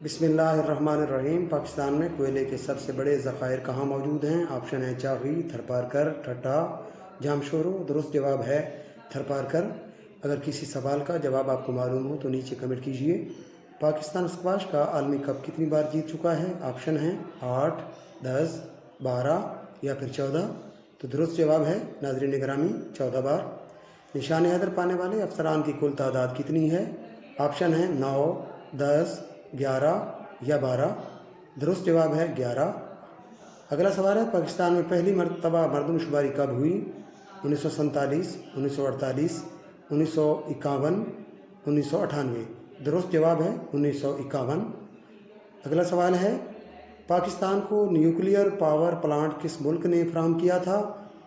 बिस्मिल्लाहिर्रहमानिर्रहीम। पाकिस्तान में कोयले के सबसे बड़े ज़खायर कहाँ मौजूद हैं? ऑप्शन है चावी, थरपारकर, ठट्टा, जामशोरो। दुरुस्त जवाब है थरपारकर। अगर किसी सवाल का जवाब आपको मालूम हो तो नीचे कमेंट कीजिए। पाकिस्तान स्क्वाश का आलमी कप कितनी बार जीत चुका है? ऑप्शन है 8, 10, 12 या फिर 14। तो दुरुस्त जवाब है नाज़रीन गिरामी 14 बार। निशान हैदर पाने वाले अफसरान की कुल तादाद कितनी है? ऑप्शन है 9, 10, 11 या 12। दुरुस्त जवाब है 11। अगला सवाल है पाकिस्तान में पहली मरतबा मरदमशुमारी कब हुई? 1947, 1948, 1951, 1998। दुरुस्त जवाब है 1951। अगला सवाल है पाकिस्तान को न्यूक्लियर पावर प्लांट किस मुल्क ने फराहम किया था?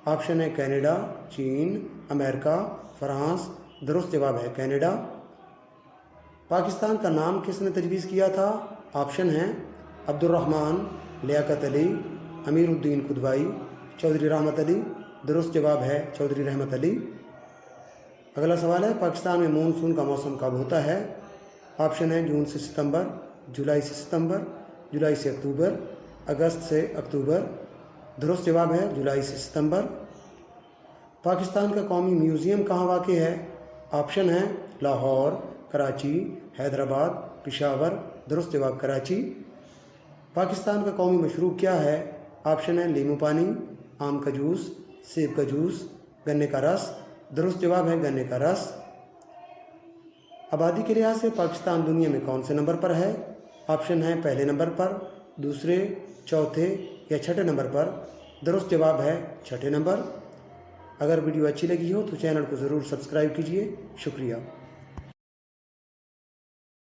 ऑप्शन है कनाडा, चीन, अमेरिका, फ्रांस। दुरुस्त जवाब है कनाडा। पाकिस्तान का नाम किसने तजवीज़ किया था? ऑप्शन हैं अब्दुर्रहमान, लियाकत अली, अमीरुद्दीन कुदवाई, चौधरी रहमत अली। दुरुस्त जवाब है चौधरी रहमत अली। अगला सवाल है पाकिस्तान में मानसून का मौसम कब होता है? ऑप्शन है जून से सितंबर, जुलाई से सितंबर, जुलाई से अक्टूबर, अगस्त से अक्टूबर। दुरुस्त जवाब है जुलाई से सितंबर। पाकिस्तान का कौमी म्यूज़ियम कहाँ वाक़ है? ऑप्शन है लाहौर, कराची, हैदराबाद, पेशावर। दुरुस्त जवाब कराची। पाकिस्तान का कौमी मशरूब क्या है? ऑप्शन है लीमू पानी, आम का जूस, सेब का जूस, गन्ने का रस। दुरुस्त जवाब है गन्ने का रस। आबादी के लिहाज से पाकिस्तान दुनिया में कौन से नंबर पर है? ऑप्शन है पहले नंबर पर, दूसरे, चौथे या छठे नंबर पर। दुरुस्त जवाब है छठे नंबर। अगर वीडियो अच्छी लगी हो तो चैनल को ज़रूर सब्सक्राइब कीजिए। शुक्रिया।